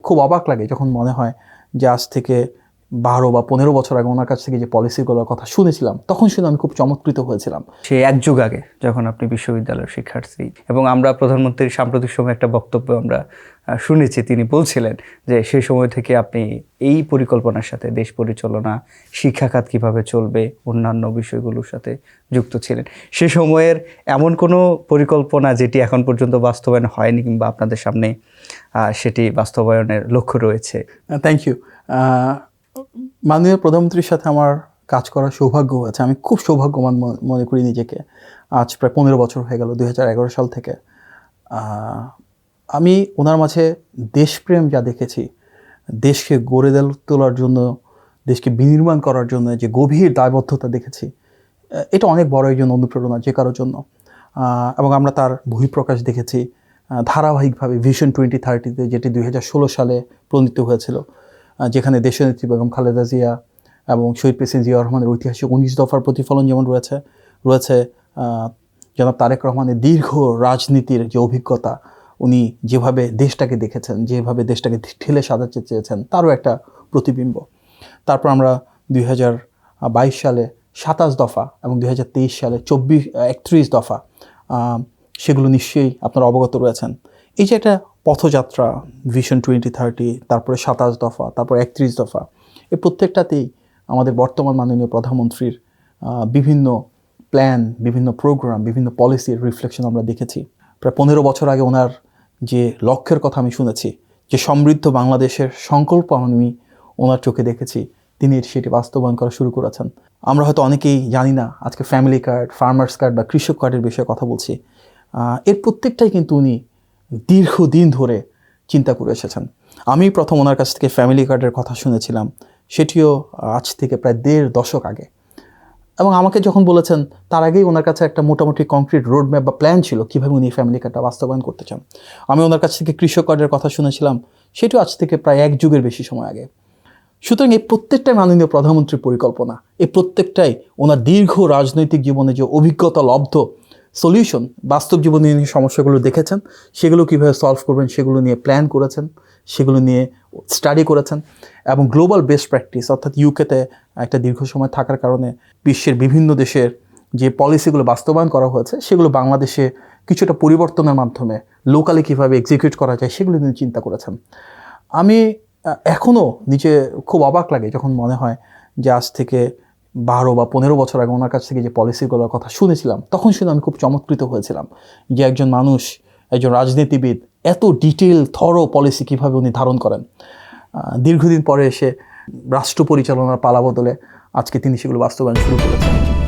খুব অবাক লাগে যখন মনে হয় যে আজ থেকে 12 বা 15 বছর আগে ওনার কাছ থেকে যে পলিসিগুলোর কথা শুনেছিলাম, তখন শুনে আমি খুব চমৎকৃত হয়েছিলাম। সেই এক যুগ আগে যখন আপনি বিশ্ববিদ্যালয়ের শিক্ষার্থী, এবং আমরা প্রধানমন্ত্রীর সাম্প্রতিক সময় একটা বক্তব্য আমরা শুনেছি, তিনি বলছিলেন যে সেই সময় থেকে আপনি এই পরিকল্পনার সাথে দেশ পরিচালনা, শিক্ষা খাত কীভাবে চলবে, অন্যান্য বিষয়গুলোর সাথে যুক্ত ছিলেন। সে সময়ের এমন কোনো পরিকল্পনা যেটি এখন পর্যন্ত বাস্তবায়ন হয়নি কিংবা আপনাদের সামনে সেটি বাস্তবায়নের লক্ষ্য রয়েছে? Thank you. মাননীয় প্রধানমন্ত্রীর সাথে আমার কাজ করার সৌভাগ্য হয়েছে। আমি খুব সৌভাগ্যবান মনে করি নিজেকে। আজ প্রায় 15 বছর হয়ে গেল, 2011 সাল থেকে। আমি ওনার মাঝে দেশপ্রেম যা দেখেছি, দেশকে গড়ে তোলার জন্য, দেশকে বিনির্মাণ করার জন্য যে গভীর দায়বদ্ধতা দেখেছি, এটা অনেক বড় একজন অনুপ্রেরণা যে কারোর জন্য। এবং আমরা তার বহিঃপ্রকাশ দেখেছি ধারাবাহিকভাবে ভিশন 2030-তে, যেটি 2016 সালে প্রণীত হয়েছিল, যেখানে দেশনেত্রী বেগম খালেদা জিয়া এবং শহীদ প্রেসিডেন্ট জিয়াউর রহমানের ঐতিহাসিক 19 দফার প্রতিফলন যেমন রয়েছে জনাব তারেক রহমানের দীর্ঘ রাজনীতির যে অভিজ্ঞতা, উনি যেভাবে দেশটাকে দেখেছেন, যেভাবে দেশটাকে ঠেলে সাজাতে চেয়েছেন, তারও একটা প্রতিবিম্ব। তারপর আমরা 2022 সালে 27 দফা এবং 2023 সালে 31 দফা, সেগুলো নিশ্চয়ই আপনারা অবগত রয়েছেন। এই যে একটা পথযাত্রা, ভিশন 2030, তারপরে 27 দফা, তারপর 31 দফা, এই প্রত্যেকটাতেই আমাদের বর্তমান মাননীয় প্রধানমন্ত্রীর বিভিন্ন প্ল্যান, বিভিন্ন প্রোগ্রাম, বিভিন্ন পলিসির রিফ্লেকশন আমরা দেখেছি। প্রায় 15 বছর আগে ওনার যে লক্ষ্যের কথা আমি শুনেছি, যে সমৃদ্ধ বাংলাদেশের সংকল্প আমি ওনার চোখে দেখেছি, তিনি সেটি বাস্তবায়ন করা শুরু করেছেন। আমরা হয়তো অনেকেই জানি না আজকে ফ্যামিলি কার্ড, ফার্মার্স কার্ড বা কৃষক কার্ডের বিষয়ে কথা বলছি। এর প্রত্যেকটাই কিন্তু উনি দীর্ঘদিন ধরে চিন্তা করে এসেছেন। আমি প্রথম ওনার কাছ থেকে ফ্যামিলি কার্ডের কথা শুনেছিলাম, সেটিও আজ থেকে প্রায় 1.5 দশক আগে। এবং আমাকে যখন বলেছেন, তার আগেই ওনার কাছে একটা মোটামুটি কংক্রিট রোড ম্যাপ বা প্ল্যান ছিল কীভাবে উনি ফ্যামিলি কার্ডটা বাস্তবায়ন করতে চান। আমি ওনার কাছ থেকে কৃষক কার্ডের কথা শুনেছিলাম, সেটিও আজ থেকে প্রায় 1 যুগের বেশি সময় আগে। সুতরাং এই প্রত্যেকটাই মাননীয় প্রধানমন্ত্রীর পরিকল্পনা। এই প্রত্যেকটাই ওনার দীর্ঘ রাজনৈতিক জীবনে যে অভিজ্ঞতা লব্ধ সলিউশন, বাস্তব জীবনে নিয়ে সমস্যাগুলো দেখেছেন, সেগুলো কীভাবে সলভ করবেন সেগুলো নিয়ে প্ল্যান করেছেন, সেগুলো নিয়ে স্টাডি করেছেন। এবং গ্লোবাল বেস্ট প্র্যাকটিস, অর্থাৎ ইউকেতে একটা দীর্ঘ সময় থাকার কারণে বিশ্বের বিভিন্ন দেশের যে পলিসিগুলো বাস্তবায়ন করা হয়েছে, সেগুলো বাংলাদেশে কিছুটা পরিবর্তনের মাধ্যমে লোকালি কীভাবে এক্সিকিউট করা যায় সেগুলো নিয়ে চিন্তা করেছেন। আমি এখনও নিজে খুব অবাক লাগে যখন মনে হয় যে আজ থেকে 12 বা 15 বছর আগে ওনার কাছ থেকে যে পলিসিগুলোর কথা শুনেছিলাম, তখন শুনে আমি খুব চমৎকৃত হয়েছিলাম যে একজন মানুষ, একজন রাজনীতিবিদ এত ডিটেল থরো পলিসি কীভাবে উনি ধারণ করেন। দীর্ঘদিন পরে এসে রাষ্ট্র পরিচালনার পালা বদলে আজকে তিনি সেগুলো বাস্তবায়ন শুরু করেছেন।